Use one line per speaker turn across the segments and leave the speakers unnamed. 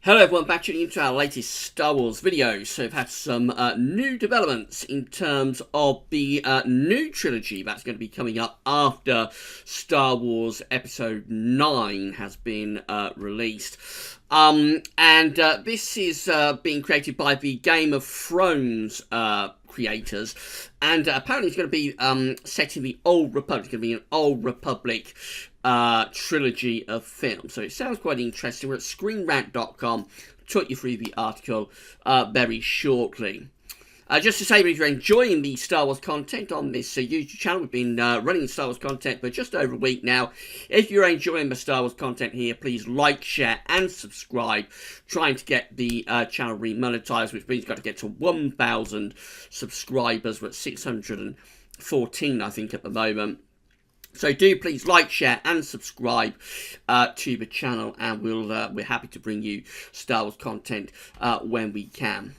Hello everyone, back tuning into our latest Star Wars video. So we've had some new developments in terms of the new trilogy that's going to be coming up after Star Wars Episode 9 has been released. This is being created by the Game of Thrones creators, and apparently it's going to be set in the Old Republic. It's going to be an Old Republic trilogy of films. So it sounds quite interesting. We're at screenrant.com. Talk you through the article very shortly. Just to say, if you're enjoying the Star Wars content on this YouTube channel, we've been running Star Wars content for just over a week now. If you're enjoying the Star Wars content here, please like, share, and subscribe. Trying to get the channel remonetized, which means we've got to get to 1,000 subscribers. We're at 614, I think, at the moment. So do please like, share, and subscribe to the channel, and we're happy to bring you Star Wars content when we can.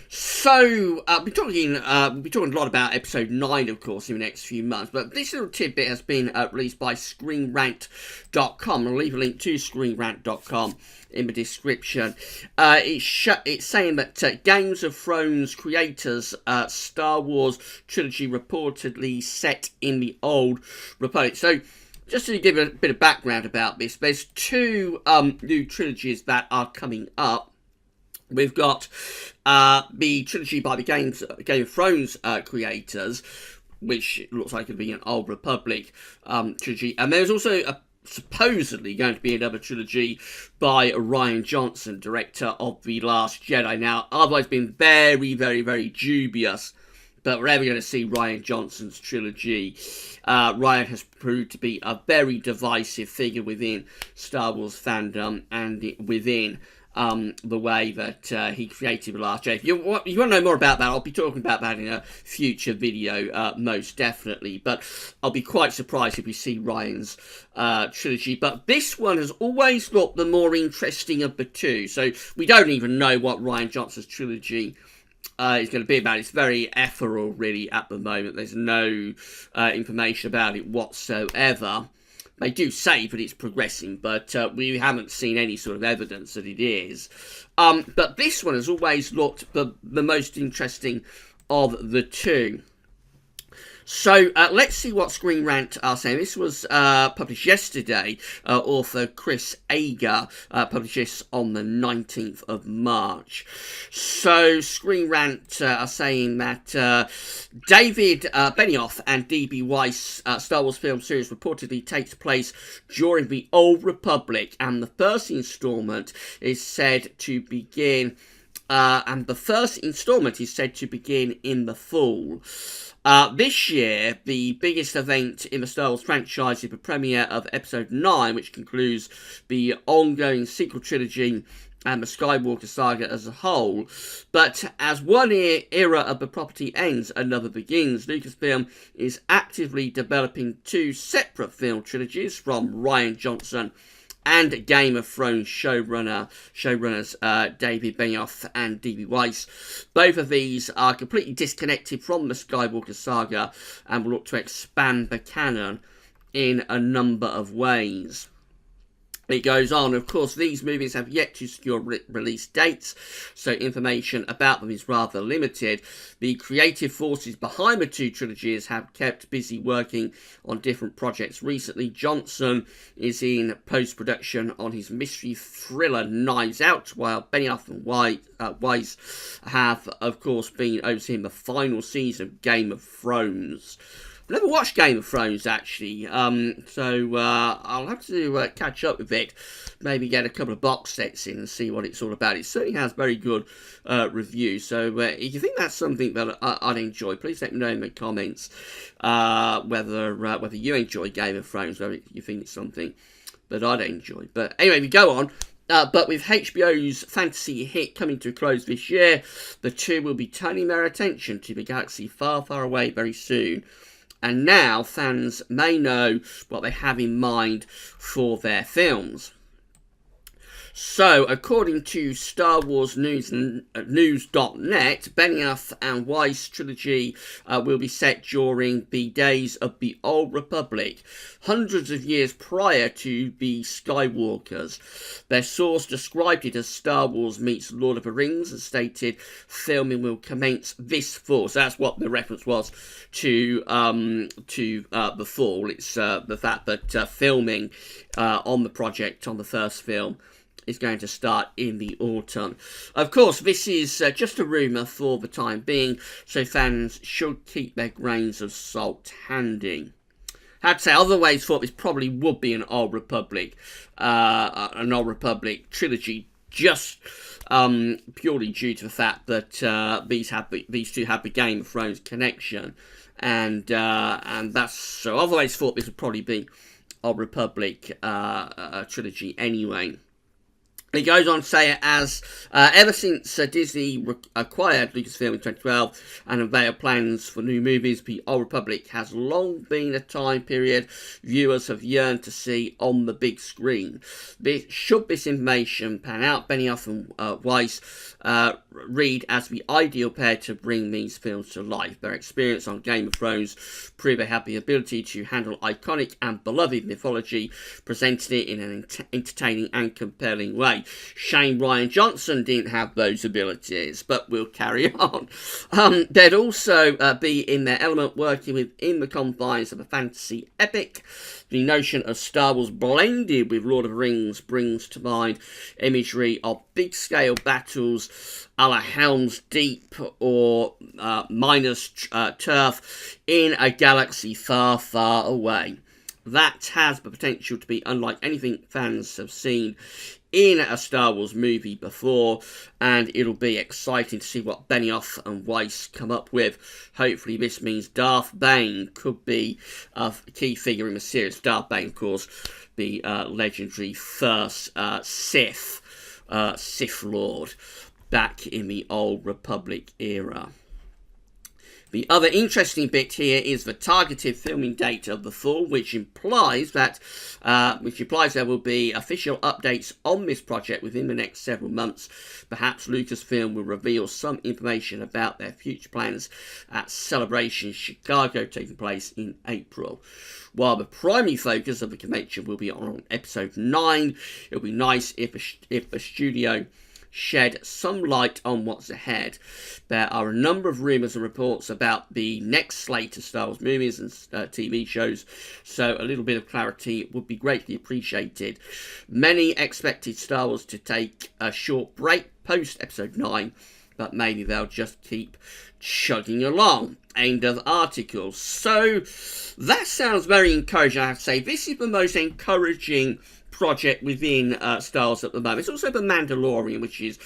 So we'll be talking a lot about Episode 9, of course, in the next few months. But this little tidbit has been released by ScreenRant.com. I'll leave a link to ScreenRant.com in the description. It's saying that Games of Thrones creators Star Wars trilogy reportedly set in the Old Republic. So just to give a bit of background about this, there's two new trilogies that are coming up. We've got the trilogy by the Game of Thrones creators, which looks like it'll be an Old Republic trilogy. And there's also supposedly going to be another trilogy by Rian Johnson, director of The Last Jedi. Now, I've always been very, very, very dubious that we're ever going to see Rian Johnson's trilogy. Rian has proved to be a very divisive figure within Star Wars fandom and within the way that he created The Last Jedi. If you want to know more about that, I'll be talking about that in a future video, most definitely. But I'll be quite surprised if we see Rian's trilogy. But this one has always looked the more interesting of the two. So we don't even know what Rian Johnson's trilogy is going to be about. It's very ethereal, really, at the moment. There's no information about it whatsoever. They do say that it's progressing, but we haven't seen any sort of evidence that it is. But this one has always looked the most interesting of the two. So let's see what Screen Rant are saying. This was published yesterday. Author Chris Ager published this on the 19th of March. So Screen Rant are saying that David Benioff and D.B. Weiss Star Wars film series reportedly takes place during the Old Republic, and the first installment is said to begin in the fall. This year, the biggest event in the Star Wars franchise is the premiere of Episode 9, which concludes the ongoing sequel trilogy and the Skywalker saga as a whole. But as one era of the property ends, another begins. Lucasfilm is actively developing two separate film trilogies from Rian Johnson and Game of Thrones showrunners David Benioff and D.B. Weiss. Both of these are completely disconnected from the Skywalker saga and will look to expand the canon in a number of ways. It goes on, of course, these movies have yet to secure release dates, so information about them is rather limited. The creative forces behind the two trilogies have kept busy working on different projects recently. Johnson is in post-production on his mystery thriller Knives Out, while Benioff and Weiss have, of course, been overseeing the final season of Game of Thrones. I've never watched Game of Thrones, actually, so I'll have to catch up with it, maybe get a couple of box sets in and see what it's all about. It certainly has very good reviews, so if you think that's something that I'd enjoy, please let me know in the comments whether you enjoy Game of Thrones, whether you think it's something that I'd enjoy. But anyway, we go on. But with HBO's fantasy hit coming to a close this year, the two will be turning their attention to the galaxy far, far away very soon. And now fans may know what they have in mind for their films. So, according to Star Wars News.net, Benioff and Weiss trilogy will be set during the days of the Old Republic, hundreds of years prior to the Skywalkers. Their source described it as Star Wars meets Lord of the Rings and stated filming will commence this fall. So that's what the reference was to the fall. It's the fact that filming on the project, on the first film, is going to start in the autumn. Of course, this is just a rumour for the time being, so fans should keep their grains of salt handy. I'd say otherwise thought this probably would be an Old Republic trilogy, just purely due to the fact that these two have the Game of Thrones connection, and that's so. Otherwise thought this would probably be Old Republic trilogy anyway. He goes on to say, as ever since Disney acquired Lucasfilm in 2012 and unveiled plans for new movies, the Old Republic has long been a time period viewers have yearned to see on the big screen. Should this information pan out, Benioff and Weiss read as the ideal pair to bring these films to life. Their experience on Game of Thrones proved they have the ability to handle iconic and beloved mythology, presenting it in an entertaining and compelling way. Shame Rian Johnson didn't have those abilities, but we'll carry on. They'd also be in their element, working within the confines of a fantasy epic. The notion of Star Wars blended with Lord of the Rings brings to mind imagery of big-scale battles a la Helm's Deep or Minas Tirith in a galaxy far, far away. That has the potential to be unlike anything fans have seen in a Star Wars movie before, and it'll be exciting to see what Benioff and Weiss come up with. Hopefully this means Darth Bane could be a key figure in the series. Darth Bane, of course, the legendary first Sith Lord back in the Old Republic era. The other interesting bit here is the targeted filming date of the fall, which implies there will be official updates on this project within the next several months. Perhaps Lucasfilm will reveal some information about their future plans at Celebration Chicago, taking place in April. While the primary focus of the convention will be on Episode 9, it would be nice if the studio shed some light on what's ahead. There are a number of rumours and reports about the next slate of Star Wars movies and TV shows, so a little bit of clarity would be greatly appreciated. Many expected Star Wars to take a short break post Episode 9, but maybe they'll just keep chugging along. End of article. So that sounds very encouraging, I have to say. This is the most encouraging project within Star Wars at the moment. It's also The Mandalorian, which is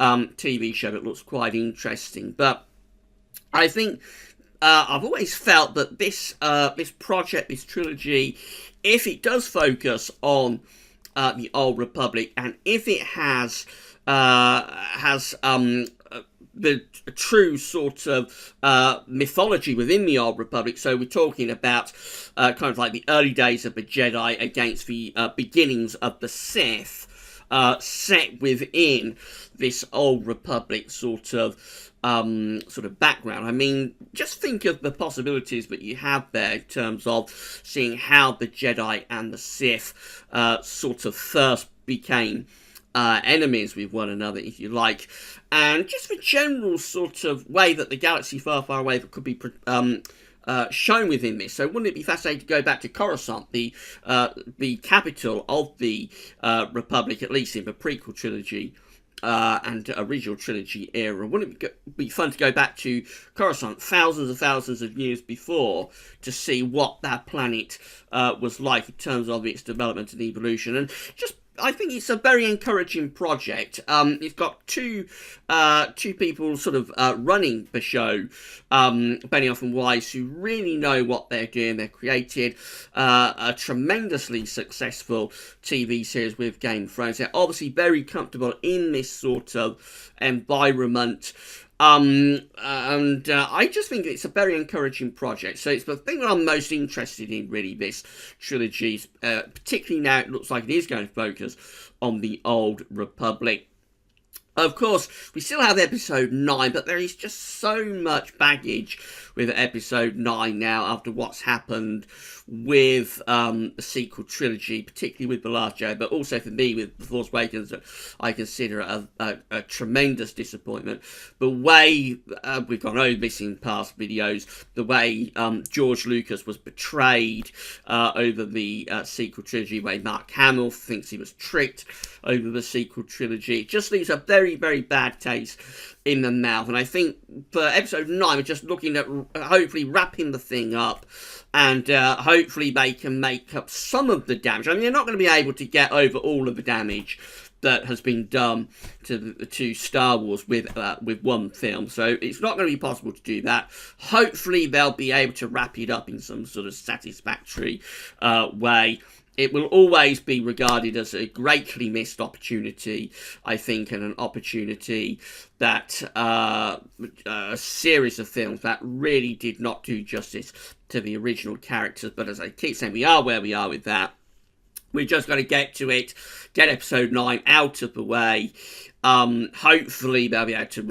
TV show that looks quite interesting. But I think I've always felt that this project, this trilogy, if it does focus on the Old Republic, and if it has the true sort of mythology within the Old Republic. So we're talking about kind of like the early days of the Jedi against the beginnings of the Sith, set within this Old Republic sort of background. I mean, just think of the possibilities that you have there in terms of seeing how the Jedi and the Sith sort of first became enemies with one another, if you like, and just the general sort of way that the galaxy far, far away that could be shown within this. So wouldn't it be fascinating to go back to Coruscant, the capital of the Republic, at least in the prequel trilogy and original trilogy era? Wouldn't it be fun to go back to Coruscant thousands and thousands of years before to see what that planet was like in terms of its development and evolution? And just I think it's a very encouraging project. It's got two people sort of running the show, Benioff and Weiss, who really know what they're doing. They've created a tremendously successful TV series with Game of Thrones. They're obviously very comfortable in this sort of environment. And I just think it's a very encouraging project. So it's the thing that I'm most interested in, really, this trilogy, particularly now it looks like it is going to focus on the Old Republic. Of course, we still have episode 9, but there is just so much baggage with episode 9 now after what's happened with the sequel trilogy, particularly with The Last Jedi, but also for me with The Force Awakens, I consider a tremendous disappointment. The way, we've gone over this in past videos, the way George Lucas was betrayed over the sequel trilogy, the way Mark Hamill thinks he was tricked over the sequel trilogy. It just leaves a very, very bad taste in the mouth. And I think for episode 9, we're just looking at hopefully wrapping the thing up, and hopefully they can make up some of the damage. I mean, they're not going to be able to get over all of the damage that has been done to Star Wars with one film, so it's not going to be possible to do that. Hopefully they'll be able to wrap it up in some sort of satisfactory way. It will always be regarded as a greatly missed opportunity, I think, and an opportunity that a series of films that really did not do justice to the original characters. But as I keep saying, we are where we are with that. We're just going to get to it, get episode 9 out of the way. Hopefully they'll be able to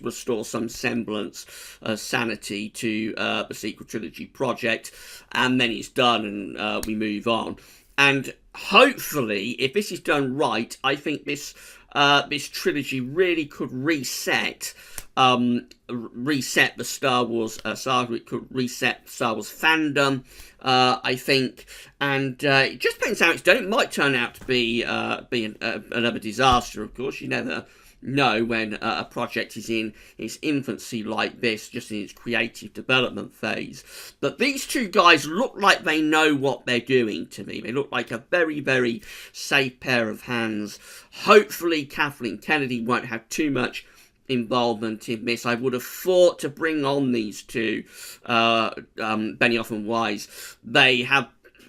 restore some semblance of sanity to the sequel trilogy project, and then it's done and we move on. And hopefully, if this is done right, I think this trilogy really could reset the Star Wars saga. It could reset Star Wars fandom, I think, and it just depends how it's done. It might turn out to be another disaster. Of course, you never know when a project is in its infancy like this, just in its creative development phase. But these two guys look like they know what they're doing to me. They look like a very, very safe pair of hands. Hopefully Kathleen Kennedy won't have too much involvement in this. I would have thought to bring on these two, Benioff and Weiss, they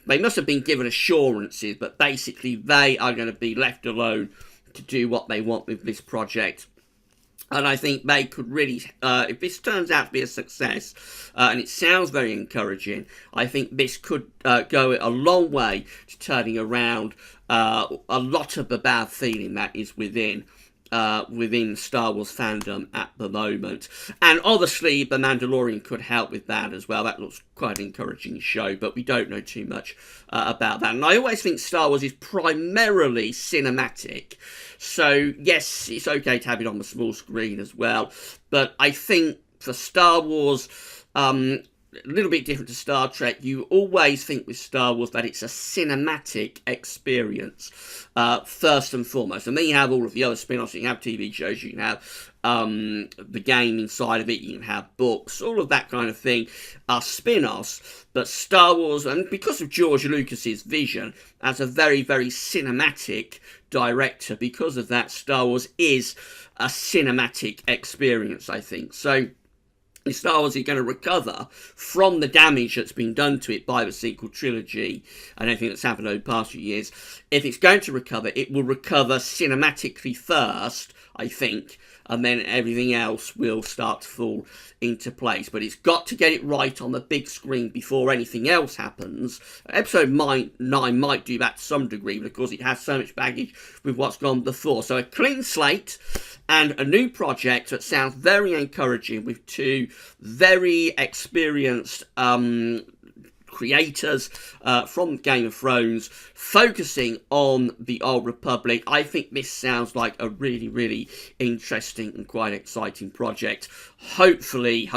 must have been given assurances, but basically they are going to be left alone to do what they want with this project. And I think they could really, if this turns out to be a success, and it sounds very encouraging, I think this could go a long way to turning around a lot of the bad feeling that is within Star Wars fandom at the moment. And obviously The Mandalorian could help with that as well. That looks quite an encouraging show, but we don't know too much about that. And I always think Star Wars is primarily cinematic, so yes, it's okay to have it on the small screen as well, but I think for Star Wars, a little bit different to Star Trek, you always think with Star Wars that it's a cinematic experience, first and foremost. And then you have all of the other spin-offs. You can have TV shows, you can have the game inside of it, you can have books, all of that kind of thing are spin-offs. But Star Wars, and because of George Lucas's vision as a very, very cinematic director, because of that, Star Wars is a cinematic experience, I think. So Star Wars is going to recover from the damage that's been done to it by the sequel trilogy and everything that's happened over the past few years. If it's going to recover, it will recover cinematically first, I think, and then everything else will start to fall into place. But it's got to get it right on the big screen before anything else happens. Episode 9 might do that to some degree, but of course it has so much baggage with what's gone before. So a clean slate and a new project that sounds very encouraging with two very experienced creators from Game of Thrones focusing on the Old Republic. I think this sounds like a really, really interesting and quite exciting project. Hopefully,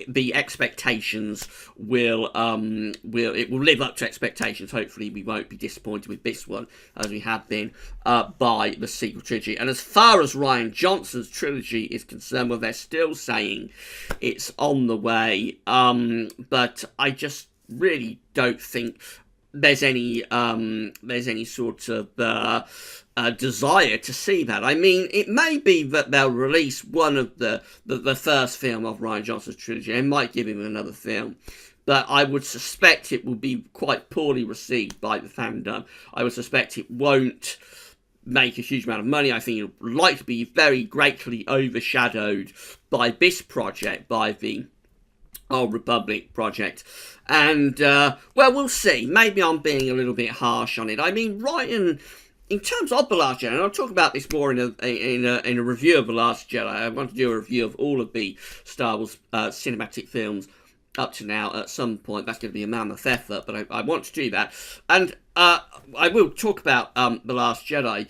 the expectations will live up to expectations. Hopefully we won't be disappointed with this one as we have been by the sequel trilogy. And as far as Rian Johnson's trilogy is concerned, well, they're still saying it's on the way, but I just really don't think there's any sort of desire to see that. I mean, it may be that they'll release one of the first film of Rian Johnson's trilogy and might give him another film, but I would suspect it will be quite poorly received by the fandom. I would suspect it won't make a huge amount of money. I think it'll likely be very greatly overshadowed by this project, by the Old Republic project. And, well, we'll see. Maybe I'm being a little bit harsh on it. I mean, Ryan, in terms of The Last Jedi, and I'll talk about this more in a review of The Last Jedi. I want to do a review of all of the Star Wars cinematic films up to now at some point. That's going to be a mammoth effort, but I want to do that. And I will talk about The Last Jedi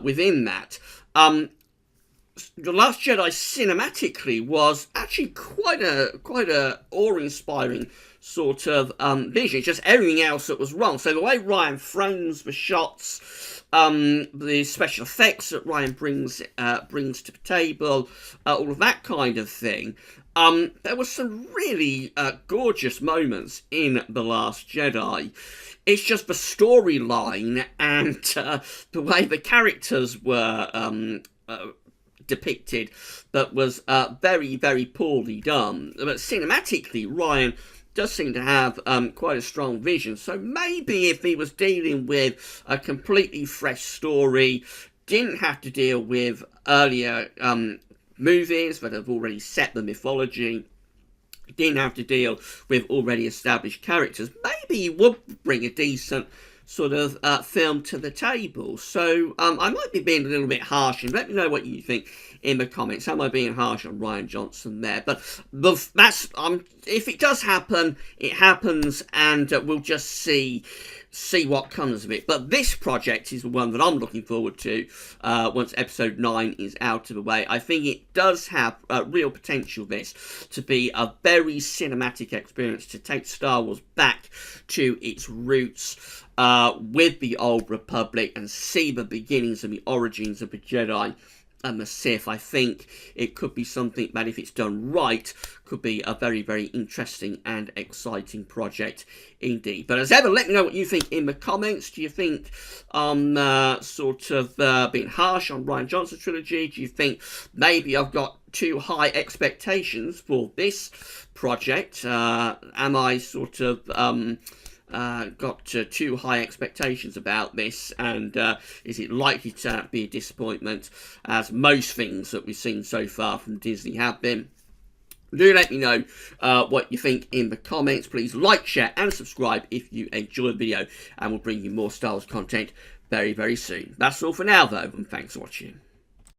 within that. The Last Jedi cinematically was actually quite a awe-inspiring sort of vision. It's just everything else that was wrong. So the way Ryan frames the shots, the special effects that Ryan brings to the table, all of that kind of thing. There were some really gorgeous moments in The Last Jedi. It's just the storyline and the way the characters were depicted that was very, very poorly done. But cinematically, Ryan does seem to have quite a strong vision. So maybe if he was dealing with a completely fresh story, didn't have to deal with earlier movies that have already set the mythology, didn't have to deal with already established characters, maybe he would bring a decent sort of film to the table. So I might be being a little bit harsh, and let me know what you think in the comments. Am I being harsh on Rian Johnson there? But that's if it does happen, it happens, and we'll just see what comes of it. But this project is the one that I'm looking forward to once episode 9 is out of the way. I think it does have real potential, this, to be a very cinematic experience, to take Star Wars back to its roots with the Old Republic and see the beginnings and the origins of the Jedi and the Sith. I think it could be something that, if it's done right, could be a very, very interesting and exciting project indeed. But as ever, let me know what you think in the comments. Do you think I'm sort of being harsh on Rian Johnson's trilogy? Do you think maybe I've got too high expectations for this project? Am I sort of got too high expectations about this, and is it likely to be a disappointment, as most things that we've seen so far from Disney have been? Do let me know what you think in the comments. Please like, share and subscribe if you enjoyed the video, and we'll bring you more Star Wars content very, very soon. That's all for now though, and thanks for watching.